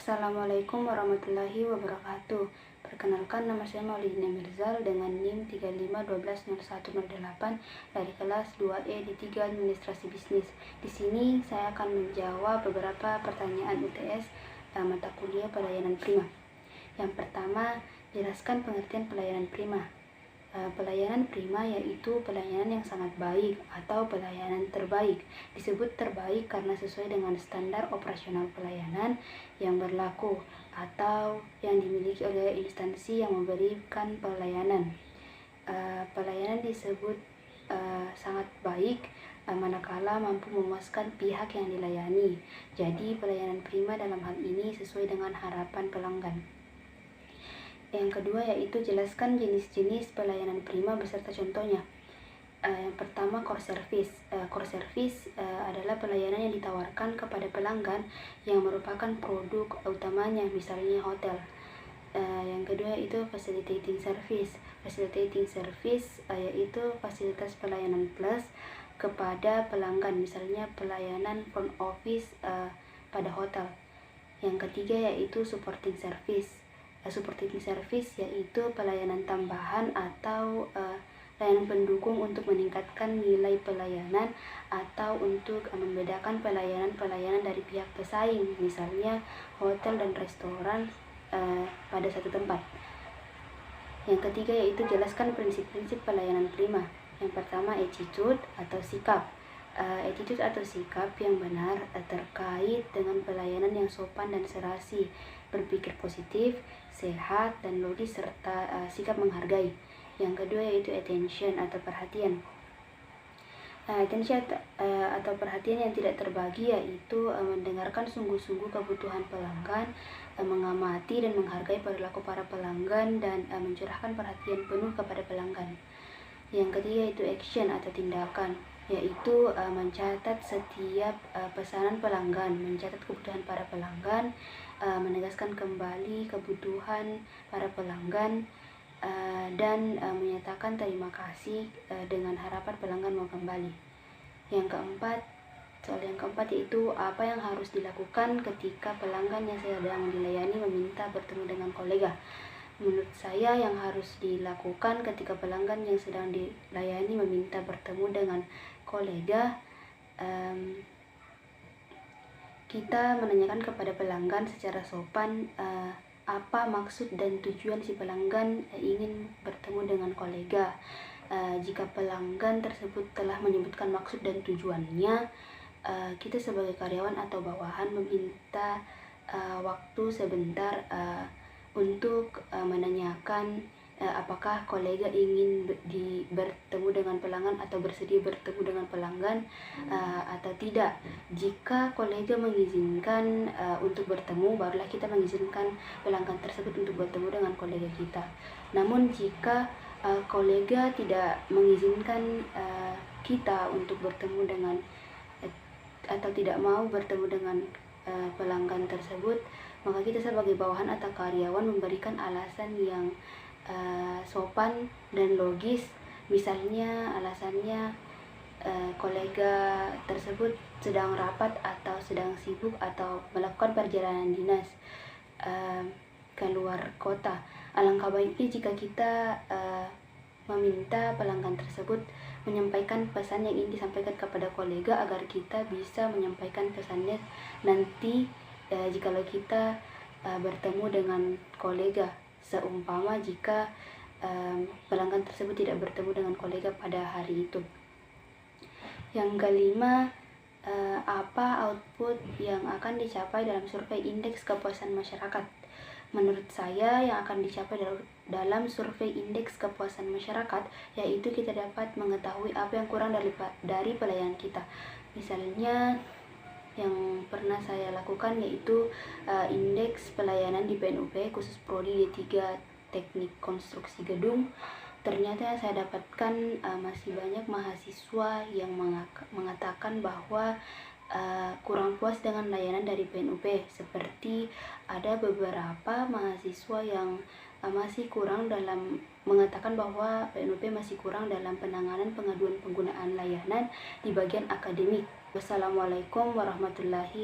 Assalamualaikum warahmatullahi wabarakatuh. Perkenalkan, nama saya Maulidina Mirzal dengan NIM 35120108 dari kelas 2E di 3 Administrasi Bisnis. Di sini saya akan menjawab beberapa pertanyaan UTS mata kuliah pelayanan prima. Yang pertama, jelaskan pengertian pelayanan prima. Pelayanan prima yaitu pelayanan yang sangat baik atau pelayanan terbaik. Disebut terbaik karena sesuai dengan standar operasional pelayanan yang berlaku atau yang dimiliki oleh instansi yang memberikan pelayanan. Pelayanan disebut sangat baik manakala mampu memuaskan pihak yang dilayani. Jadi pelayanan prima dalam hal ini sesuai dengan harapan pelanggan. Yang kedua yaitu jelaskan jenis-jenis pelayanan prima beserta contohnya. Yang pertama, core service. Core service adalah pelayanan yang ditawarkan kepada pelanggan yang merupakan produk utamanya, misalnya hotel. Yang kedua yaitu facilitating service. Facilitating service yaitu fasilitas pelayanan plus kepada pelanggan, misalnya pelayanan front office pada hotel. Yang ketiga yaitu supporting service. Supporting service yaitu pelayanan tambahan atau layanan pendukung untuk meningkatkan nilai pelayanan atau untuk membedakan pelayanan dari pihak pesaing, misalnya hotel dan restoran pada satu tempat. Yang ketiga yaitu jelaskan prinsip-prinsip pelayanan prima. Yang pertama, attitude atau sikap. Attitude atau sikap yang benar terkait dengan pelayanan yang sopan dan serasi, berpikir positif, sehat, dan logis, serta sikap menghargai. Yang kedua yaitu attention atau perhatian. Attention atau perhatian yang tidak terbagi yaitu mendengarkan sungguh-sungguh kebutuhan pelanggan, mengamati dan menghargai perilaku para pelanggan, dan mencurahkan perhatian penuh kepada pelanggan. Yang ketiga yaitu action atau tindakan, yaitu mencatat setiap pesanan pelanggan, mencatat kebutuhan para pelanggan, menegaskan kembali kebutuhan para pelanggan, dan menyatakan terima kasih dengan harapan pelanggan mau kembali. Soal yang keempat yaitu apa yang harus dilakukan ketika pelanggan yang sedang dilayani meminta bertemu dengan kolega. Menurut saya yang harus dilakukan ketika pelanggan yang sedang dilayani meminta bertemu dengan kolega, kita menanyakan kepada pelanggan secara sopan apa maksud dan tujuan si pelanggan ingin bertemu dengan kolega. Jika pelanggan tersebut telah menyebutkan maksud dan tujuannya, kita sebagai karyawan atau bawahan meminta waktu sebentar untuk menanyakan apakah kolega ingin bertemu dengan pelanggan atau bersedia bertemu dengan pelanggan atau tidak. Jika kolega mengizinkan untuk bertemu, barulah kita mengizinkan pelanggan tersebut untuk bertemu dengan kolega kita. Namun jika kolega tidak mengizinkan kita untuk bertemu dengan atau tidak mau bertemu dengan pelanggan tersebut, maka kita sebagai bawahan atau karyawan memberikan alasan yang sopan dan logis. Misalnya alasannya kolega tersebut sedang rapat atau sedang sibuk atau melakukan perjalanan dinas ke luar kota. Alangkah baiknya jika kita meminta pelanggan tersebut menyampaikan pesan yang ingin disampaikan kepada kolega agar kita bisa menyampaikan pesannya nanti jikalau kita bertemu dengan kolega. Seumpama jika pelanggan tersebut tidak bertemu dengan kolega pada hari itu. Yang kelima, apa output yang akan dicapai dalam survei indeks kepuasan masyarakat? Menurut saya yang akan dicapai dalam survei indeks kepuasan masyarakat yaitu kita dapat mengetahui apa yang kurang dari pelayanan kita. Misalnya yang pernah saya lakukan yaitu indeks pelayanan di PNUP khusus prodi D3 Teknik Konstruksi Gedung. Ternyata yang saya dapatkan masih banyak mahasiswa yang mengatakan bahwa kurang puas dengan layanan dari PNUP, seperti ada beberapa mahasiswa yang masih kurang dalam mengatakan bahwa PNUP masih kurang dalam penanganan pengaduan penggunaan layanan di bagian akademik. Wassalamualaikum warahmatullahi wabarakatuh.